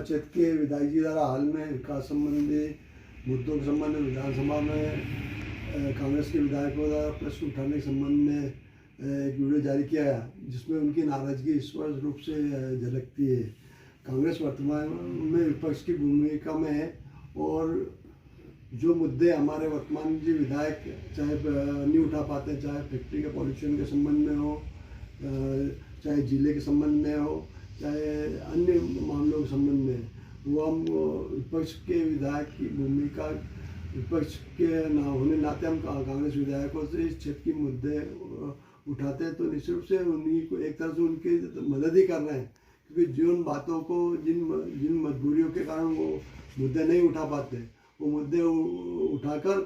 क्षेत्र के विधायक जी द्वारा हाल में विकास संबंधी मुद्दों के संबंध में विधानसभा में कांग्रेस के विधायकों द्वारा प्रश्न उठाने के संबंध में एक वीडियो जारी किया है, जिसमें उनकी नाराजगी स्पष्ट रूप से झलकती है। कांग्रेस वर्तमान में विपक्ष की भूमिका में है और जो मुद्दे हमारे वर्तमान जी विधायक चाहे नहीं उठा पाते, चाहे फैक्ट्री के पॉल्यूशन के संबंध में हो, चाहे जिले के संबंध में हो, चाहे अन्य मामलों के संबंध में, वो हम विपक्ष के विधायक की भूमिका, विपक्ष के ना होने नाते हम कांग्रेस विधायकों से इस क्षेत्र की मुद्दे उठाते हैं, तो निश्चित रूप से उन्हीं को एक तरह से उनकी मदद ही कर रहे हैं, क्योंकि जिन बातों को जिन मजबूरियों के कारण वो मुद्दे नहीं उठा पाते, वो मुद्दे उठाकर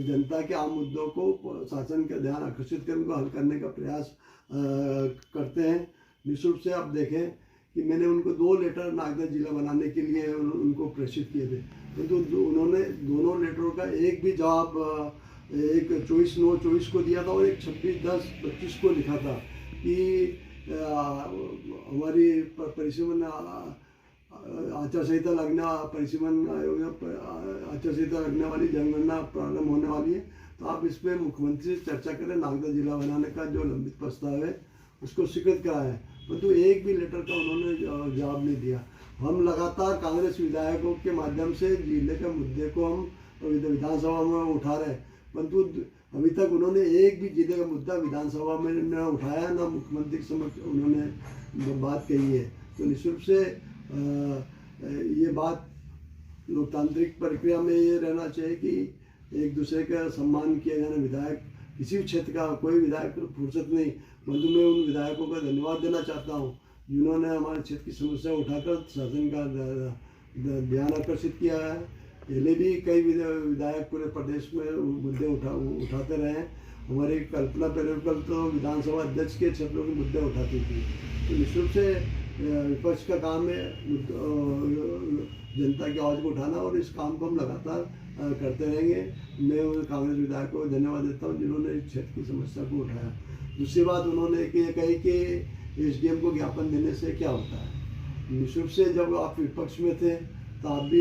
जनता के आम मुद्दों को शासन का ध्यान आकर्षित कर उनको हल करने का प्रयास करते हैं। निश्चित रूप से आप देखें कि मैंने उनको 2 लेटर नागदा जिला बनाने के लिए उनको प्रेषित किए थे, तो उन्होंने दोनों लेटरों का एक भी जवाब, एक 24/9/24 को दिया था और एक 26/10/25 को लिखा था कि हमारी परिसीमन आचार संहिता लगने वाली जनगणना प्रारंभ होने वाली है, तो आप इस पर मुख्यमंत्री से चर्चा करें। नागदा जिला बनाने का जो लंबित प्रस्ताव है उसको स्वीकृत कराया है, परंतु एक भी लेटर का उन्होंने जवाब नहीं दिया। हम लगातार कांग्रेस विधायकों के माध्यम से जिले के मुद्दे को हम विधानसभा में उठा रहे हैं, परंतु अभी तक उन्होंने एक भी जिले का मुद्दा विधानसभा में न उठाया, न मुख्यमंत्री के समक्ष उन्होंने बात कही है। तो निश्चित रूप से ये बात लोकतांत्रिक प्रक्रिया में ये रहना चाहिए कि एक दूसरे का सम्मान किया जाना। विधायक किसी भी क्षेत्र का कोई विधायक फुर्सत नहीं, परंतु मैं उन विधायकों का धन्यवाद देना चाहता हूँ जिन्होंने हमारे क्षेत्र की समस्या उठाकर शासन का ध्यान आकर्षित किया है। पहले भी कई विधायक पूरे प्रदेश में मुद्दे उठाते रहे हैं। हमारी कल्पना पेरेकल तो विधानसभा अध्यक्ष के क्षेत्रों के मुद्दे उठाती थी। तो निश्चित रूप से विपक्ष का काम है जनता की आवाज़ को उठाना, और इस काम को हम लगातार करते रहेंगे। मैं कांग्रेस विधायकों को धन्यवाद देता हूँ जिन्होंने इस क्षेत्र की समस्या को उठाया। दूसरी बात उन्होंने ये कही कि एसडीएम को ज्ञापन देने से क्या होता है। निश्चित रूप से जब आप विपक्ष में थे तो आप भी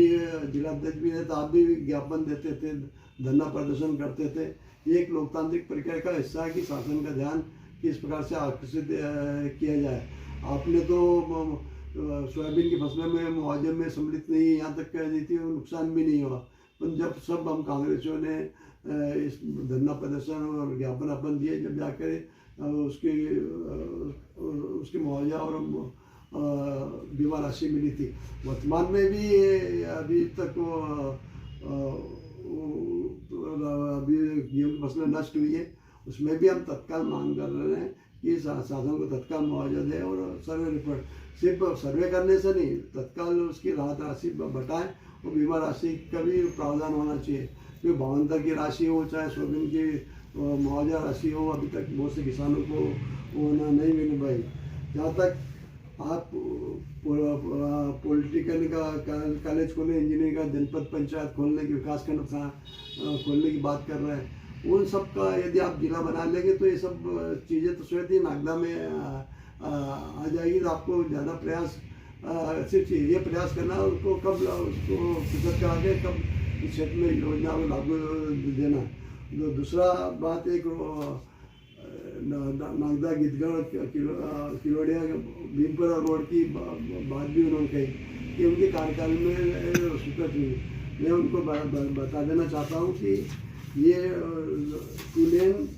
जिलाध्यक्ष भी थे, तो आप भी ज्ञापन देते थे, धरना प्रदर्शन करते थे। ये एक लोकतांत्रिक प्रक्रिया का हिस्सा है कि शासन का ध्यान किस प्रकार से आकर्षित किया जाए। आपने तो सोयाबीन की फसलों में मुआवजे में सम्मिलित नहीं, यहाँ तक कह दी थी, नुकसान भी नहीं हुआ। पर जब सब हम कांग्रेसियों ने इस धरना प्रदर्शन और ज्ञापन अपन दिए, जब जाकर उसकी मुआवजा और बीमा राशि मिली थी। वर्तमान में भी अभी तक अभी गेहूं की फसलें नष्ट हुई है, उसमें भी हम तत्काल मांग कर रहे हैं कि शासन को तत्काल मुआवजा दें और सर्वे रिपोर्ट, सिर्फ सर्वे करने से नहीं, तत्काल उसकी राहत राशि बढ़ाएं और बीमा राशि का भी प्रावधान होना चाहिए। क्योंकि भावांतर की राशि हो, चाहे सोयाबीन की मुआवजा राशि हो, अभी तक बहुत से किसानों को वो नहीं मिल पाई। जहाँ तक आप पॉलिटिकल का कॉलेज खोलने, इंजीनियरिंग का जनपद पंचायत खोलने की, विकास खंड खोलने की बात कर रहे हैं, उन सब का यदि आप जिला बना लेंगे तो ये सब चीज़ें तो स्वयं ही नागदा में आ जाएगी। तो आपको ज़्यादा प्रयास सिर्फ ये प्रयास करना है उसको कब उसको फिक्र करा के कब इस क्षेत्र में योजना को लागू देना। तो दूसरा बात, एक नागदा गिद्धगढ़ किलोड़िया भीमपुरा रोड की बात भी उन्होंने कही कि उनके कार्यकाल में स्वीकृत हुई। मैं उनको बता देना चाहता हूँ कि ये 2 लेन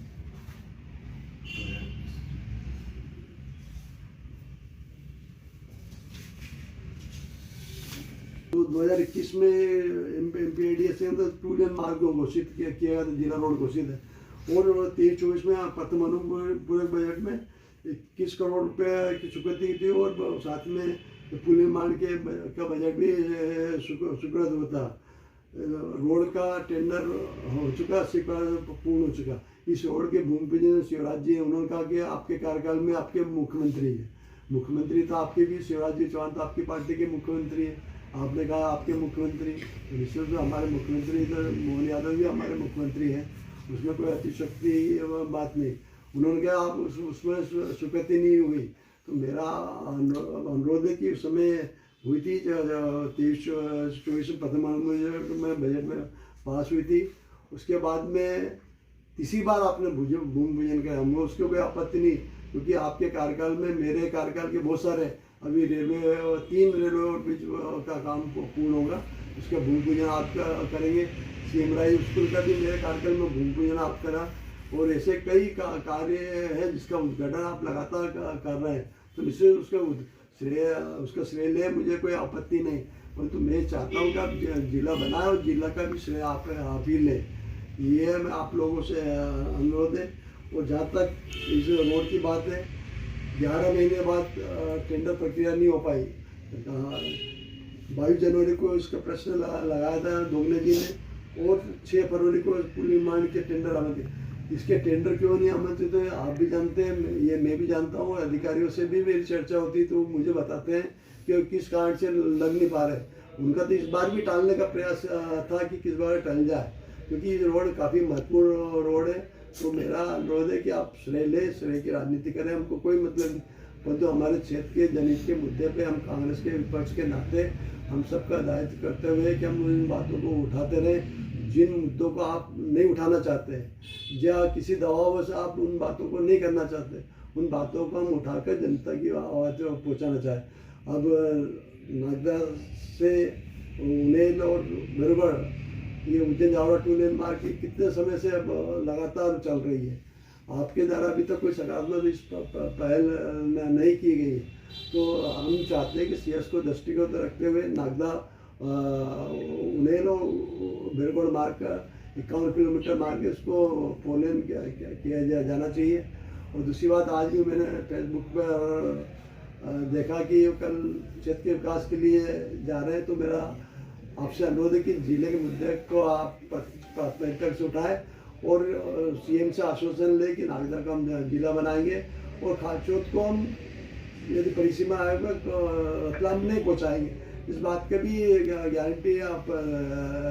तो 2021 में MPADS के अंदर 2 लेन मार्ग घोषित किया गया था, जिला रोड घोषित है। और 23-24 में प्रथम अनुपूरक बजट में 21 करोड़ रुपए की स्वीकृति थी, और साथ में पुल निर्माण का बजट भी स्वीकृत होता। रोड का टेंडर हो चुका, 80% पूर्ण हो चुका। इस रोड के भूमि पूजन शिवराज जी, उन्होंने कहा कि आपके कार्यकाल में आपके मुख्यमंत्री है, मुख्यमंत्री तो आपके भी शिवराज जी चौहान तो आपकी पार्टी के मुख्यमंत्री है, आपने कहा आपके मुख्यमंत्री, निश्चित तो हमारे मुख्यमंत्री तो मोहन यादव भी हमारे मुख्यमंत्री हैं, उसमें कोई अतिशक्ति बात नहीं। उन्होंने कहा आप उसमें स्वीकृति नहीं हुई, तो मेरा अनुरोध है कि उस समय हुई थी, 23-24 प्रथम अनुपूरक में बजट में पास हुई थी। उसके बाद में तीसरी बार आपने भूमि पूजन कराया, हमें उसको कोई आपत्ति नहीं, क्योंकि आपके कार्यकाल में मेरे कार्यकाल के बहुत सारे, अभी रेलवे 3 रेलवे ब्रिज का काम पूर्ण होगा, उसका भूमि पूजन आप करेंगे। CM राइज स्कूल का भी मेरे कार्यकाल में भूमि पूजन आप करा, और ऐसे कई कार्य है जिसका उद्घाटन आप लगातार कर रहे हैं। तो इससे उसका श्रेय ले, मुझे कोई आपत्ति नहीं, परंतु मैं चाहता हूँ कि आप जिला बनाए और जिला का भी श्रेय आप ही लें। ये मैं आप लोगों से अनुरोध है। और जहाँ तक इस रोड की बात है, 11 महीने बाद टेंडर प्रक्रिया नहीं हो पाई। 22 जनवरी को इसका प्रश्न लगाया था दोगने जी ने, और 6 फरवरी को पुल निर्माण के टेंडर आमंत्रित। इसके टेंडर क्यों नहीं आमंत्रित हुए आप भी जानते हैं, ये मैं भी जानता हूँ। अधिकारियों से भी मेरी चर्चा होती, तो मुझे बताते हैं कि किस कारण से लग नहीं पा रहे। उनका तो इस बार भी टालने का प्रयास था कि किस बार टल जाए, क्योंकि ये रोड काफ़ी महत्वपूर्ण रोड है। तो मेरा अनुरोध है कि आप श्रेय ले, श्रेय की राजनीति करें, हमको कोई मतलब नहीं, परंतु हमारे क्षेत्र के जनहित के मुद्दे पे हम कांग्रेस के विपक्ष के नाते हम सबका दायित्व करते हुए कि हम इन बातों को उठाते रहें जिन मुद्दों को आप नहीं उठाना चाहते हैं, या किसी दबाव से आप उन बातों को नहीं करना चाहते, उन बातों को हम उठाकर जनता की आवाज़ पहुँचाना चाहें। अब नागदा से उन्हेल और बिरगढ़, ये उज्जैन जावरा 2 लेन मार्ग की कितने समय से अब लगातार चल रही है, आपके द्वारा अभी तक कोई सकारात्मक इस पहल नहीं की गई है। तो हम चाहते हैं कि CS को दृष्टिगत रखते हुए नागदा उन्हेल और बिरगढ़ मार्ग का 51 किलोमीटर मार्ग है, उसको 4 लेन किया जाना चाहिए। और दूसरी बात, आज भी मैंने फेसबुक पर देखा कि कल क्षेत्र के विकास के लिए जा रहे हैं, तो मेरा आपसे अनुरोध है कि जिले के मुद्दे को आप प्राथमिकता से उठाएं और CM से आश्वासन ले कि नागदा का हम जिला बनाएंगे, और खाचोत को हम यदि परिसीमा आयोग में रतलाम नहीं पहुँचाएंगे, इस बात का भी गारंटी आप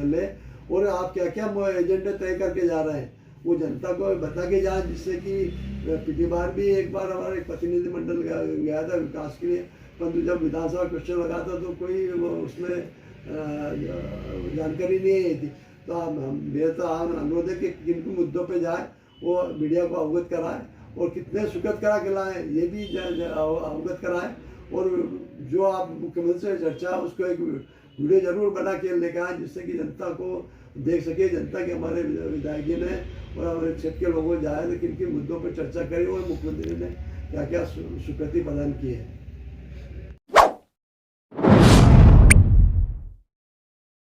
लें। और आप क्या क्या एजेंडे तय करके जा रहे हैं वो जनता को बता के जाए, जिससे कि पिछली बार भी एक बार हमारा एक प्रतिनिधिमंडल गया था विकास के लिए, परंतु जब विधानसभा क्वेश्चन लगा था तो कोई उसमें जानकारी नहीं आई थी। तो मेरा तो अनुरोध है कि किन मुद्दों पे जाए वो मीडिया को अवगत कराए, और कितने सुखद करा के लाएँ ये भी अवगत कराएँ। और जो आप मुख्यमंत्री से चर्चा उसको एक वीडियो जरूर बना के लेकर आए, जिससे कि जनता को देख सके, जनता के हमारे विधायक जी ने और हमारे क्षेत्र के लोगों जाए तो किन किन मुद्दों पर चर्चा करी और मुख्यमंत्री ने क्या क्या स्वीकृति प्रदान की है।